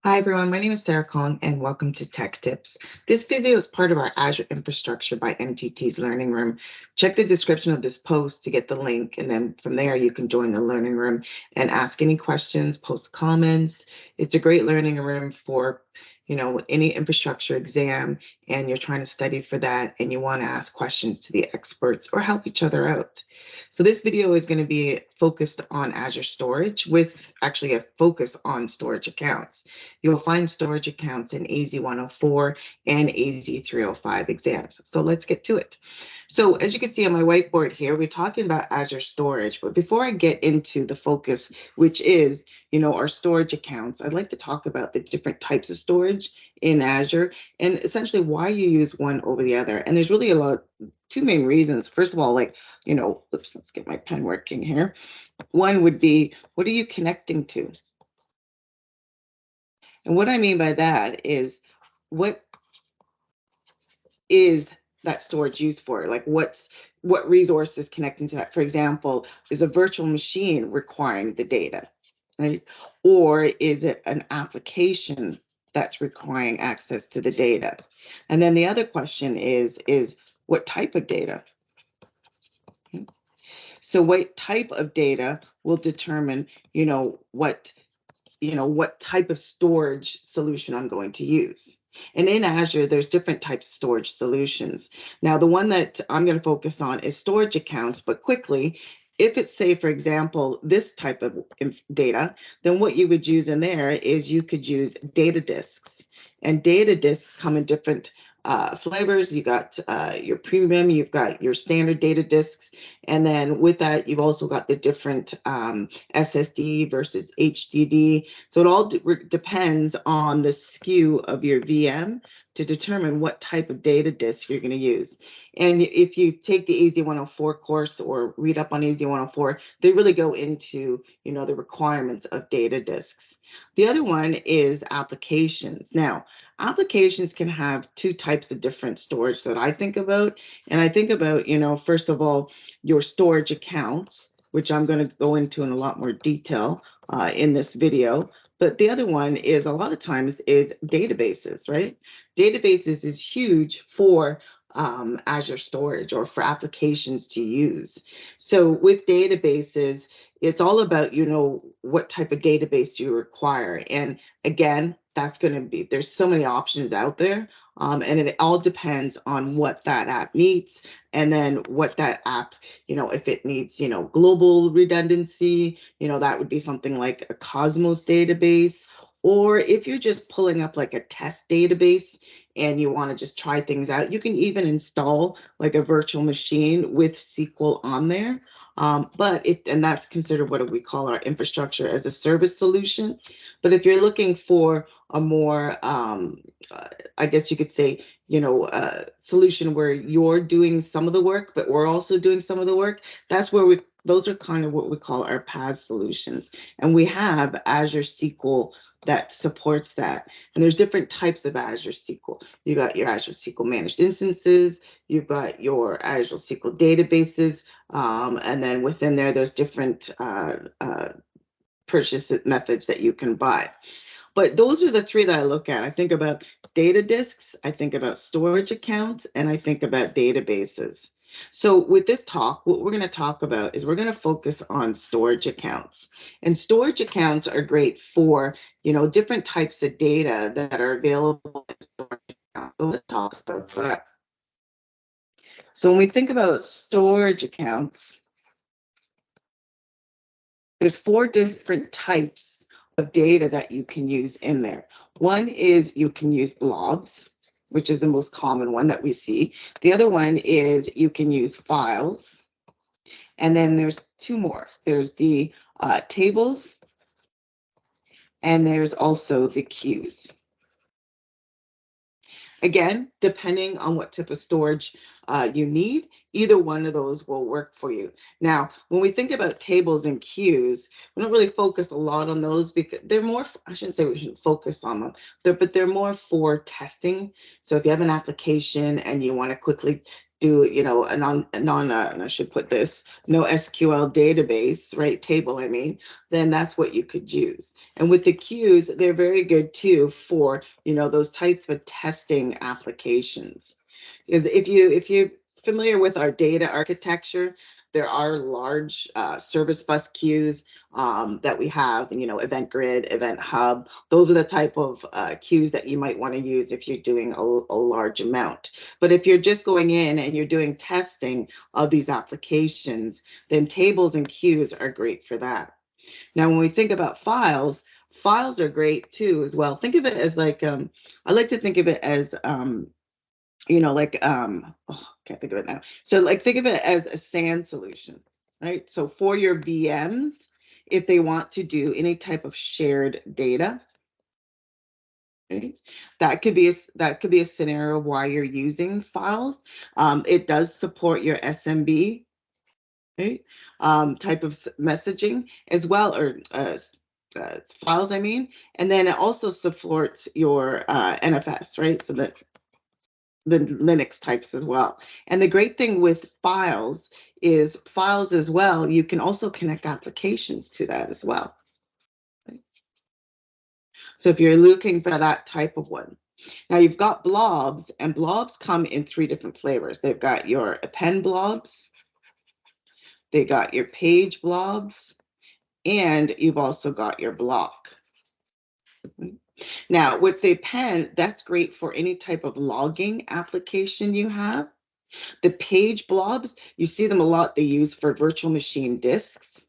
Hi everyone, my name is Sarah Kong and welcome to Tech Tips. This video is part of our Azure Infrastructure by NTT's Learning Room. Check the description of this post to get the link, and then from there you can join the Learning Room and ask any questions, post comments. It's a great learning room for any infrastructure exam, and you're trying to study for that and you want to ask questions to the experts or help each other out. So this video is going to be focused on Azure Storage with actually a focus on storage accounts. You'll find storage accounts in AZ 104 and AZ 305 exams. So let's get to it. So as you can see on my whiteboard here, we're talking about Azure Storage. But before I get into the focus, which is, our storage accounts, I'd like to talk about the different types of storage in Azure and essentially why you use one over the other. And there's really two main reasons. First of all, oops, let's get my pen working here. One would be, what are you connecting to? And what I mean by that is, what is that storage used for? Like what resource is connecting to that? For example, is a virtual machine requiring the data, right? Or is it an application that's requiring access to the data? And then the other question is what type of data? Okay. So what type of data will determine, what type of storage solution I'm going to use. And in Azure, there's different types of storage solutions. Now, the one that I'm going to focus on is storage accounts, but quickly, if it's, say, for example, this type of data, then what you would use in there is you could use data disks. And data disks come in different flavors. You got your premium, you've got your standard data disks, and then with that, you've also got the different SSD versus HDD. So it all depends on the SKU of your VM to determine what type of data disk you're going to use. And if you take the AZ 104 course or read up on AZ 104, they really go into, the requirements of data disks. The other one is applications. Now, applications can have two types of different storage that I think about. And I think about, first of all, your storage accounts, which I'm going to go into in a lot more detail in this video. But the other one is a lot of times is databases, right? Databases is huge for Azure Storage or for applications to use. So with databases, it's all about, what type of database you require. And again, that's going to be, there's so many options out there. And it all depends on what that app needs. And then what that app, if it needs, global redundancy, that would be something like a Cosmos database. Or if you're just pulling up like a test database and you want to just try things out, you can even install like a virtual machine with SQL on there. And that's considered what we call our infrastructure as a service solution. But if you're looking for a more, I guess you could say, solution where you're doing some of the work, but we're also doing some of the work, that's where those are kind of what we call our PaaS solutions. And we have Azure SQL that supports that. And there's different types of Azure SQL. You got your Azure SQL managed instances, you've got your Azure SQL databases, and then within there's different purchase methods that you can buy. But those are the three that I look at. I think about data disks, I think about storage accounts, and I think about databases. So with this talk, what we're going to talk about is we're going to focus on storage accounts. And storage accounts are great for, different types of data that are available in storage accounts. So let's talk about that. So when we think about storage accounts, there's 4 different types of data that you can use in there. One is you can use blobs, which is the most common one that we see. The other one is you can use files. And then there's 2 more. There's the tables, and there's also the queues. Again, depending on what type of storage you need, either one of those will work for you. Now, when we think about tables and queues, we don't really focus a lot on those because they're more, I shouldn't say we shouldn't focus on them, but they're more for testing. So if you have an application and you want to quickly do, you know, and I should put this, no SQL database, right, table, I mean, then that's what you could use. And with the queues, they're very good too for, you know, those types of testing applications. Because if you're familiar with our data architecture, there are large service bus queues that we have, you know, Event Grid, Event Hub. Those are the type of queues that you might want to use if you're doing a large amount. But if you're just going in and you're doing testing of these applications, then tables and queues are great for that. Now, when we think about files, files are great too as well. Think of it as like, I like to think of it as, you know, like, oh, can't think of it now. So like, think of it as a SAN solution, right? So for your VMs, if they want to do any type of shared data, right, that could be a scenario why you're using files. It does support your SMB, right, type of messaging as well, or files, I mean, and then it also supports your NFS, right? So that the Linux types as well. And the great thing with files is files as well, you can also connect applications to that as well. Right? So if you're looking for that type of one. Now you've got blobs, and blobs come in 3 different flavors. They've got your append blobs, they got your page blobs, and you've also got your block. Now with the append, that's great for any type of logging application you have. The page blobs, you see them a lot, they use for virtual machine disks.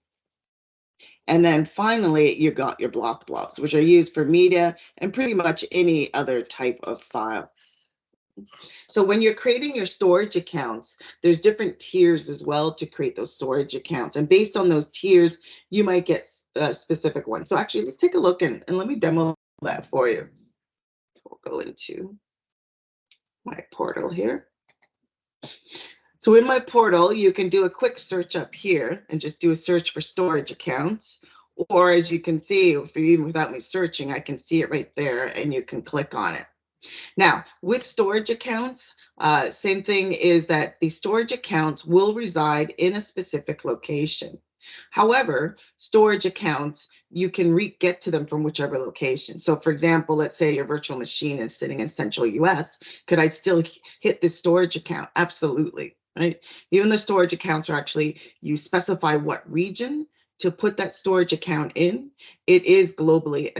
And then finally, you got your block blobs, which are used for media and pretty much any other type of file. So when you're creating your storage accounts, there's different tiers as well to create those storage accounts. And based on those tiers, you might get a specific one. So actually, let's take a look and let me demo that for you. We'll go into my portal here. So in my portal, you can do a quick search up here and just do a search for storage accounts. Or as you can see, even without me searching, I can see it right there and you can click on it. Now, with storage accounts, same thing is that the storage accounts will reside in a specific location. However, storage accounts, you can get to them from whichever location. So for example, let's say your virtual machine is sitting in central US. Could I still hit this storage account? Absolutely, right? Even the storage accounts are actually, you specify what region to put that storage account in. It is globally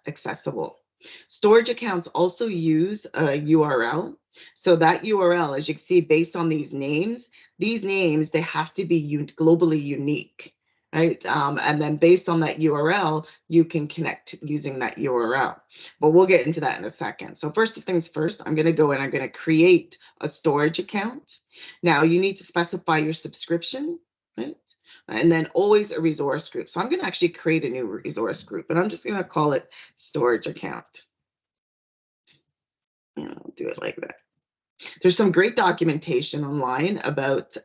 accessible. Storage accounts also use a URL. So that URL, as you can see, based on these names, they have to be globally unique, right? And then based on that URL, you can connect using that URL. But we'll get into that in a second. So first things first, I'm going to go and I'm going to create a storage account. Now you need to specify your subscription, right? And then always a resource group. So I'm going to actually create a new resource group, and I'm just going to call it storage account. And I'll do it like that. There's some great documentation online about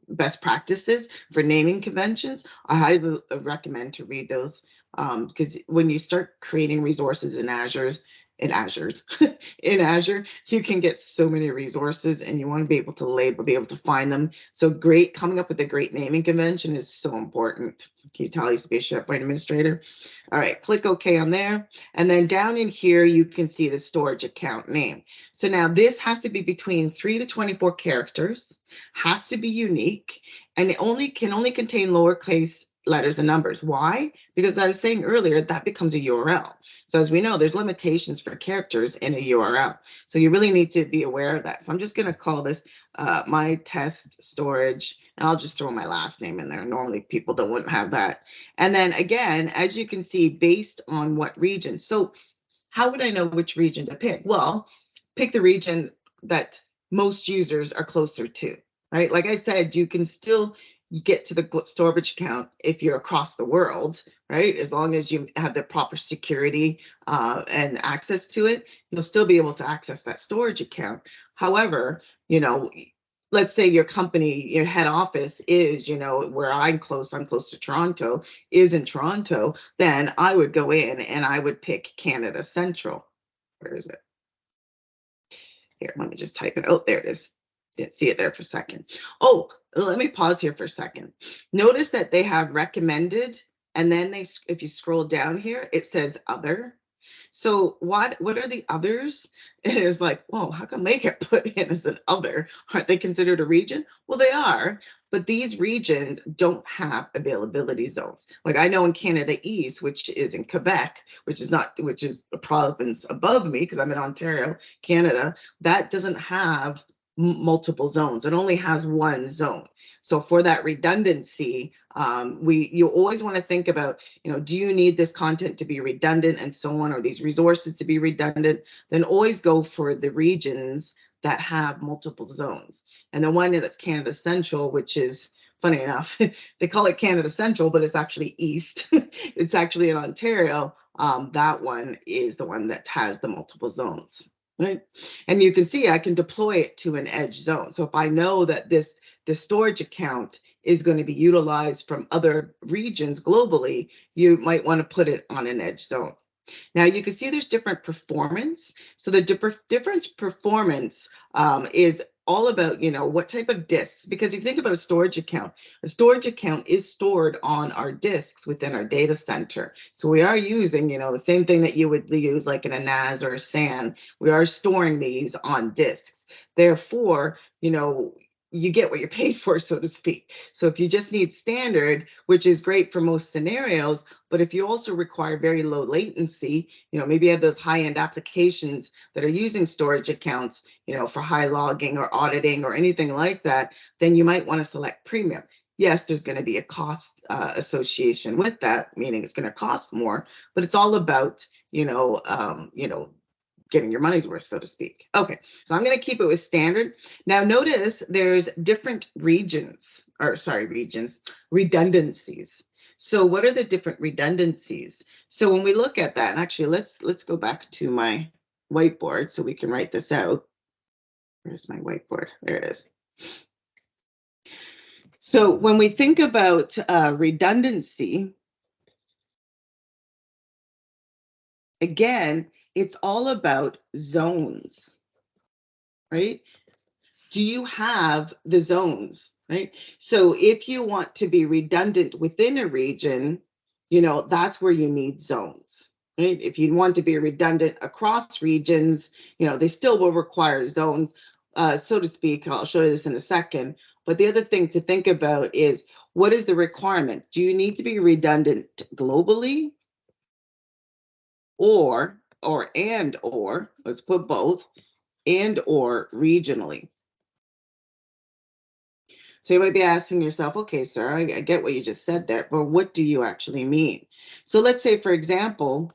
best practices for naming conventions. I highly recommend to read those because when you start creating resources in Azure, you can get so many resources and you want to be able to label, be able to find them. So coming up with a great naming convention is so important. Can you tell I used to be a SharePoint administrator? All right, click OK on there. And then down in here, you can see the storage account name. So now this has to be between 3 to 24 characters, has to be unique, and it can only contain lowercase letters and numbers. Why? Because I was saying earlier, that becomes a URL. So as we know, there's limitations for characters in a URL. So you really need to be aware of that. So I'm just going to call this my test storage, and I'll just throw my last name in there. Normally people wouldn't have that. And then again, as you can see, based on what region. So how would I know which region to pick? Well, pick the region that most users are closer to, right? Like I said, you can still get to the storage account if you're across the world, right? As long as you have the proper security and access to it, you'll still be able to access that storage account. However, you know, let's say your company, your head office is, where I'm close to Toronto, is in Toronto, then I would go in and I would pick Canada Central. Where is it? Here, let me just type it. Oh, there it is. Didn't see it there for a second. Oh, let me pause here for a second. Notice that they have recommended, and then if you scroll down here, it says other. So what are the others? And it's like, whoa, how come they get put in as an other? Aren't they considered a region? Well, they are, but these regions don't have availability zones. Like I know in Canada East, which is in Quebec, which is a province above me because I'm in Ontario, Canada, that doesn't have multiple zones. It only has one zone. So for that redundancy, you always want to think about, do you need this content to be redundant and so on, or these resources to be redundant? Then always go for the regions that have multiple zones. And the one that's Canada Central, which is funny enough, they call it Canada Central, but it's actually East. It's actually in Ontario. That one is the one that has the multiple zones. Right. And you can see I can deploy it to an edge zone. So if I know that this storage account is going to be utilized from other regions globally, you might want to put it on an edge zone. Now you can see there's different performance. So the different performance is all about, what type of disks, because if you think about a storage account is stored on our disks within our data center. So we are using, the same thing that you would use like in a NAS or a SAN. We are storing these on disks. Therefore, you get what you're paid for, so to speak. So if you just need standard, which is great for most scenarios, but if you also require very low latency, maybe you have those high-end applications that are using storage accounts, for high logging or auditing or anything like that, then you might want to select premium. Yes, there's going to be a cost association with that, meaning it's going to cost more, but it's all about, getting your money's worth, so to speak. Okay, so I'm going to keep it with standard. Now notice there's different redundancies. So what are the different redundancies? So when we look at that, and actually let's go back to my whiteboard so we can write this out. Where's my whiteboard? There it is. So when we think about redundancy, again, it's all about zones, right? Do you have the zones, right? So if you want to be redundant within a region, that's where you need zones, right? If you want to be redundant across regions, they still will require zones, so to speak. I'll show you this in a second. But the other thing to think about is, what is the requirement? Do you need to be redundant globally or let's put both, and or regionally? So you might be asking yourself, okay, sir, I get what you just said there, but what do you actually mean? So let's say, for example,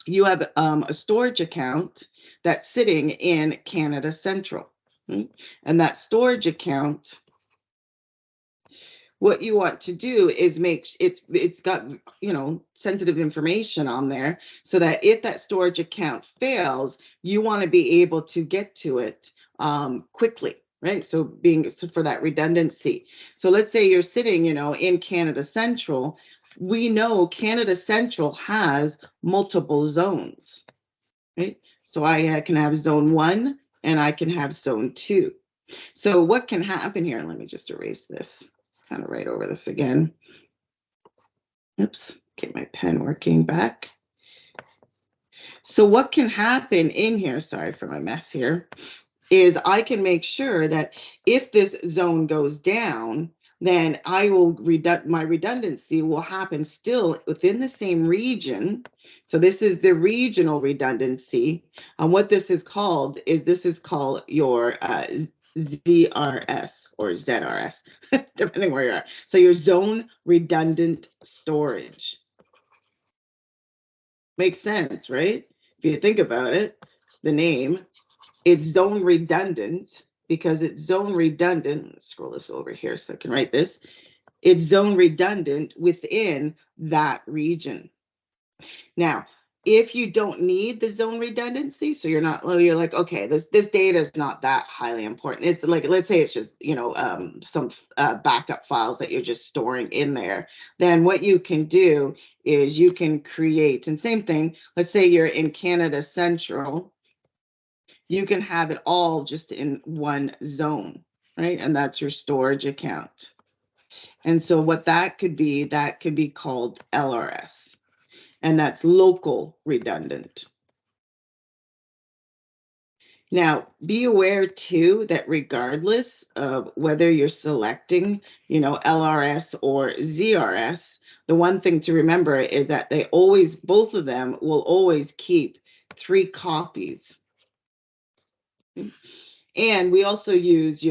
you have a storage account that's sitting in Canada Central, right? And that storage account, what you want to do is make it's got sensitive information on there, so that if that storage account fails, you want to be able to get to it quickly, right? So for that redundancy. So let's say you're sitting in Canada Central. We know Canada Central has multiple zones, right? So I can have zone 1 and I can have zone 2. So what can happen here? Let me just erase this. Kind of right over this again. Oops, get my pen working back. So what can happen in here, sorry for my mess here, is I can make sure that if this zone goes down, then my redundancy will happen still within the same region. So this is the regional redundancy. And what this is called your ZRS or ZRS, depending where you're at. So your zone redundant storage. Makes sense, right? If you think about it, the name, it's zone redundant because it's zone redundant. Let's scroll this over here so I can write this. It's zone redundant within that region. Now, if you don't need the zone redundancy, so you're like, okay, this data is not that highly important. It's like, let's say it's just, some backup files that you're just storing in there. Then what you can do is you can create, and same thing, let's say you're in Canada Central, you can have it all just in one zone, right? And that's your storage account. And so what that could be called LRS, and that's local redundant. Now, be aware too that regardless of whether you're selecting, LRS or ZRS, the one thing to remember is that both of them will always keep 3 copies. And we also use,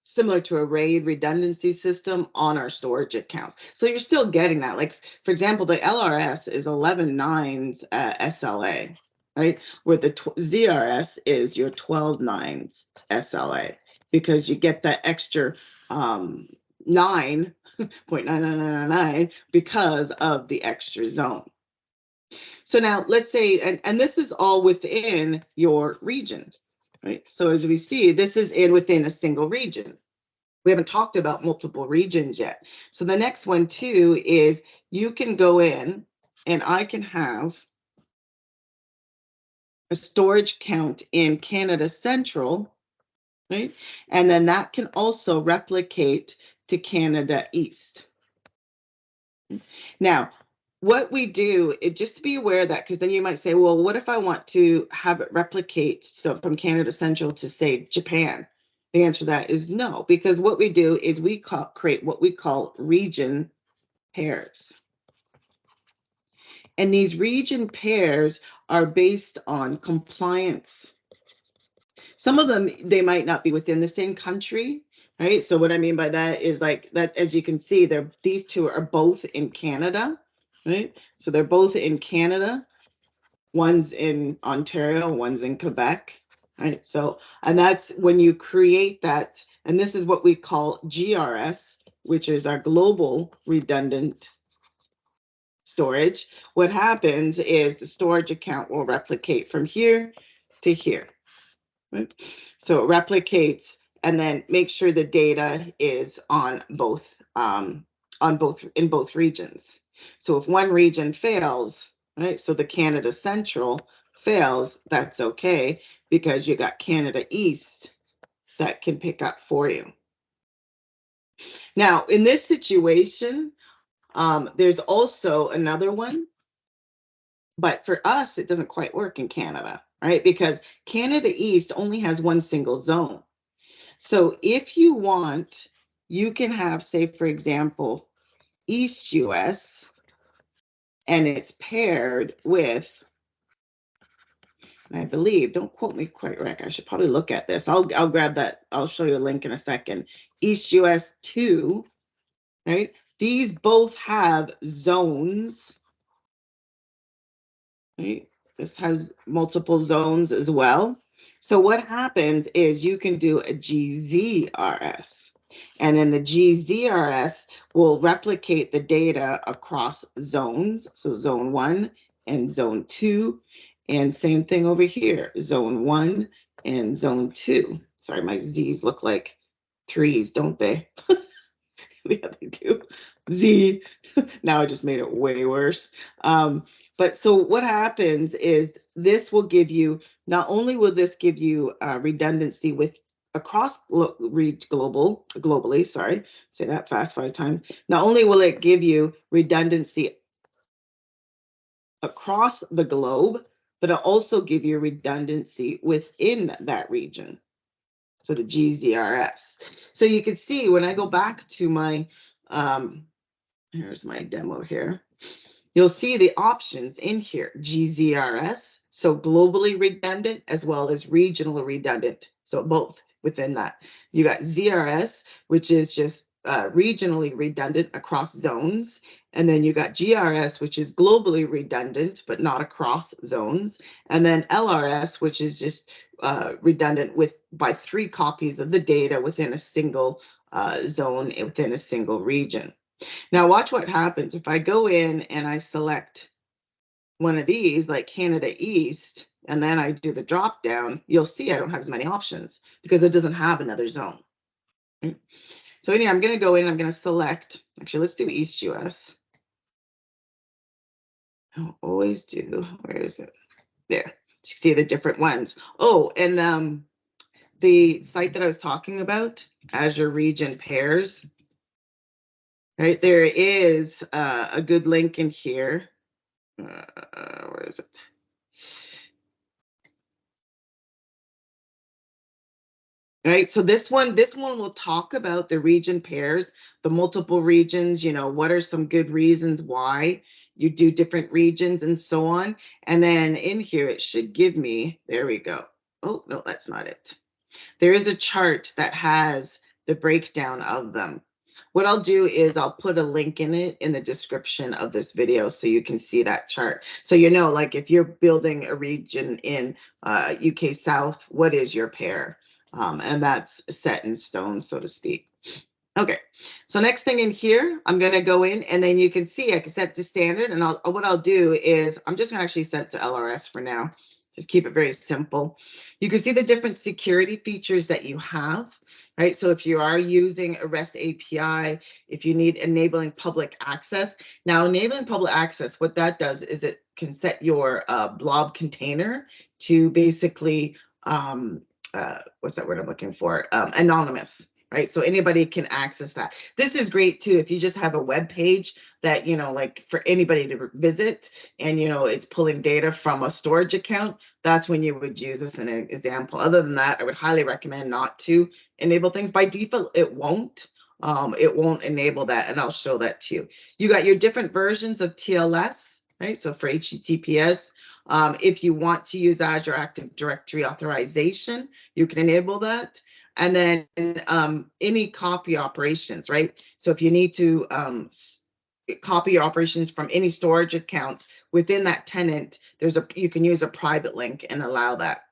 similar to a RAID redundancy system on our storage accounts. So you're still getting that. Like, for example, the LRS is 11 nines SLA, right? Where the ZRS is your 12 nines SLA, because you get that extra 9.9999 because of the extra zone. So now let's say, and this is all within your region, right? So as we see, this is within a single region. We haven't talked about multiple regions yet. So the next one too is you can go in and I can have a storage count in Canada Central, right? And then that can also replicate to Canada East. Now, what we do, just to be aware of that, because then you might say, well, what if I want to have it replicate from Canada Central to, say, Japan? The answer to that is no, because what we do is we create what we call region pairs. And these region pairs are based on compliance. Some of them, they might not be within the same country, right? So what I mean by that is like that, as you can see, these two are both in Canada, right? So they're both in Canada. One's in Ontario, one's in Quebec, right? So, and that's when you create that, and this is what we call GRS, which is our global redundant storage. What happens is the storage account will replicate from here to here, right? So it replicates and then make sure the data is on both in both regions. So if one region fails, right? So the Canada Central fails, that's okay, because you got Canada East that can pick up for you. Now, in this situation, there's also another one, but for us, it doesn't quite work in Canada, right? Because Canada East only has one single zone. So if you want, you can have, say, for example, East US, and it's paired with, and I believe, don't quote me quite right, I should probably look at this. I'll grab that. I'll show you a link in a second. East US 2, right? These both have zones, right? This has multiple zones as well. So what happens is you can do a GZRS, and then the GZRS will replicate the data across zones. So zone 1 and zone 2, and same thing over here, zone 1 and zone 2. Sorry, my Z's look like 3s, don't they? Yeah, they do. Z. Now I just made it way worse. But so what happens is this will give you, not only will this give you redundancy with across globally, sorry, say that fast 5 times. Not only will it give you redundancy across the globe, but it'll also give you redundancy within that region. So the GZRS. So you can see when I go back to my, here's my demo here. You'll see the options in here, GZRS, so globally redundant as well as regional redundant. So both within that. You got ZRS, which is just regionally redundant across zones. And then you got GRS, which is globally redundant, but not across zones. And then LRS, which is just redundant by 3 copies of the data within a single zone within a single region. Now watch what happens if I go in and I select one of these, like Canada East, and then I do the drop down, you'll see I don't have as many options because it doesn't have another zone. Right? So anyway, I'm going to go in, I'm going to select, actually, let's do East US. I'll always do, where is it? There. You see the different ones. Oh, and the site that I was talking about, Azure Region Pairs, right? There is a good link in here. Where is it? Right, so this one will talk about the region pairs, the multiple regions, you know, what are some good reasons why you do different regions and so on. And then in here, it should give me, there we go. Oh, no, that's not it. There is a chart that has the breakdown of them. What I'll do is I'll put a link in it in the description of this video so you can see that chart. So you know, like if you're building a region in UK South, what is your pair? And that's set in stone, so to speak. Okay, so next thing in here, I'm going to go in and then you can see I can set to standard. And what I'll do is I'm just going to actually set it to LRS for now. Just keep it very simple. You can see the different security features that you have, right? So if you are using a REST API, if you need enabling public access. Now, enabling public access, what that does is it can set your blob container to basically, what's that word I'm looking for? Anonymous. Right, so anybody can access that. This is great too if you just have a web page that, you know, like for anybody to visit and, you know, it's pulling data from a storage account. That's when you would use this in an example. Other than that, I would highly recommend not to enable things. By default, it won't enable that, and I'll show that to you. You got your different versions of TLS, right? So for HTTPS, if you want to use Azure Active Directory authorization, you can enable that. And then any copy operations, right? So if you need to copy your operations from any storage accounts within that tenant, you can use a private link and allow that.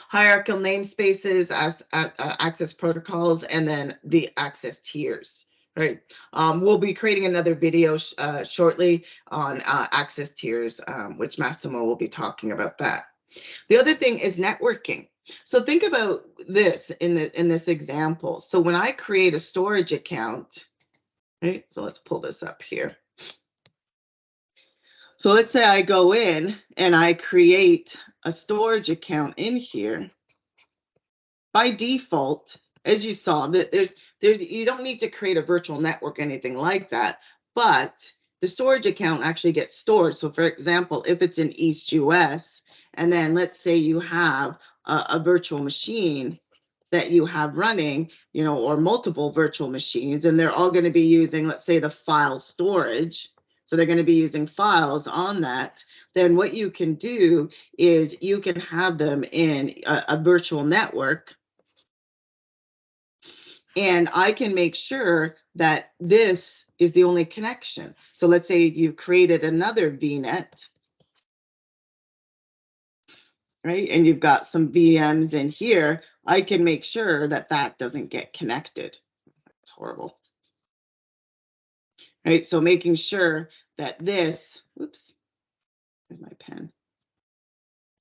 Hierarchical namespaces, access protocols, and then the access tiers, right? We'll be creating another video shortly on access tiers, which Massimo will be talking about that. The other thing is networking. So think about this in this example. So when I create a storage account, right? So let's pull this up here. So let's say I go in and I create a storage account in here. By default, as you saw, that you don't need to create a virtual network or anything like that, but the storage account actually gets stored. So for example, if it's in East US, and then let's say you have a virtual machine that you have running, you know, or multiple virtual machines, and they're all going to be using, let's say, the file storage. So they're going to be using files on that. Then what you can do is you can have them in a virtual network. And I can make sure that this is the only connection. So let's say you've created another VNet, right? And you've got some VMs in here. I can make sure that that doesn't get connected. That's horrible. Right, so making sure that this, oops, where's my pen?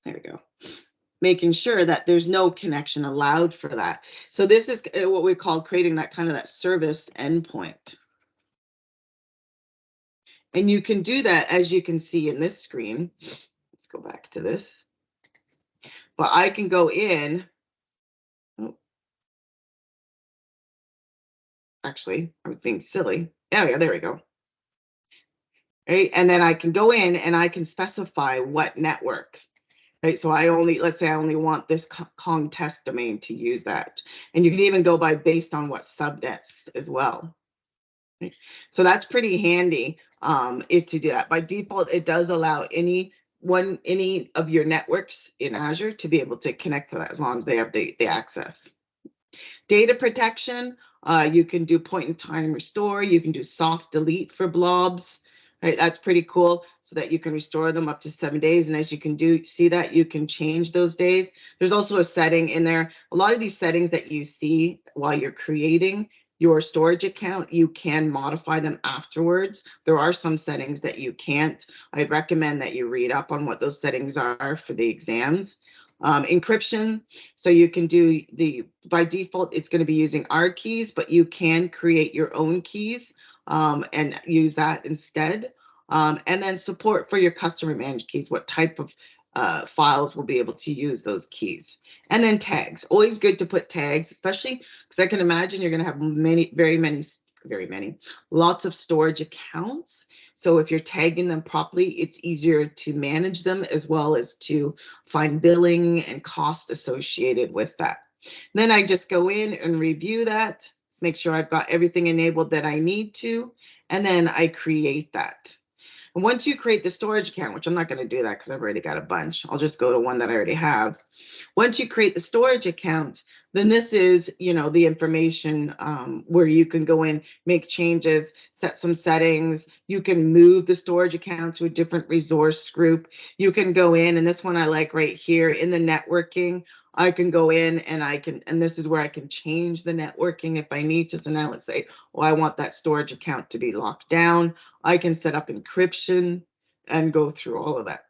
There we go. Making sure that there's no connection allowed for that. So this is what we call creating that kind of that service endpoint. And you can do that, as you can see in this screen. Let's go back to this. But I can go in. Oh, actually, I'm being silly. Oh, yeah, there we go. Right, and then I can go in and I can specify what network. Right, so let's say I only want this Kong test domain to use that. And you can even go by based on what subnets as well. Right? So that's pretty handy to do that. By default, it does allow any of your networks in Azure to be able to connect to that as long as they have the access. Data protection, you can do point in time restore, you can do soft delete for blobs. Right, that's pretty cool, so that you can restore them up to 7 days. And as you can see that, you can change those days. There's also a setting in there. A lot of these settings that you see while you're creating, your storage account, you can modify them afterwards. There are some settings that you can't. I'd recommend that you read up on what those settings are for the exams. Encryption, so you can do by default, it's going to be using our keys, but you can create your own keys and use that instead. And then support for your customer managed keys, what type of files will be able to use those keys. And then tags, always good to put tags, especially because I can imagine you're going to have very many, lots of storage accounts. So if you're tagging them properly, it's easier to manage them as well as to find billing and cost associated with that. Then I just go in and review that, make sure I've got everything enabled that I need to, and then I create that. And once you create the storage account, which I'm not going to do that because I've already got a bunch, I'll just go to one that I already have. Once you create the storage account, then this is, the information where you can go in, make changes, set some settings. You can move the storage account to a different resource group. You can go in, and this one I like right here in the networking. I can go in and this is where I can change the networking if I need to. So now let's say, I want that storage account to be locked down. I can set up encryption and go through all of that.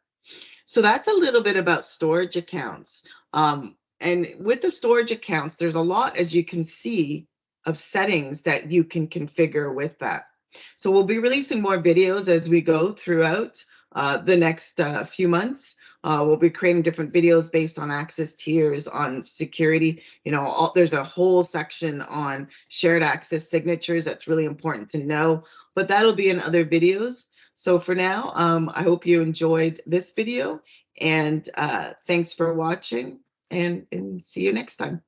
So that's a little bit about storage accounts. And with the storage accounts, there's a lot, as you can see, of settings that you can configure with that. So we'll be releasing more videos as we go throughout the next few months. We'll be creating different videos based on access tiers, on security. There's a whole section on shared access signatures that's really important to know, but that'll be in other videos. So for now, I hope you enjoyed this video, and thanks for watching, and see you next time.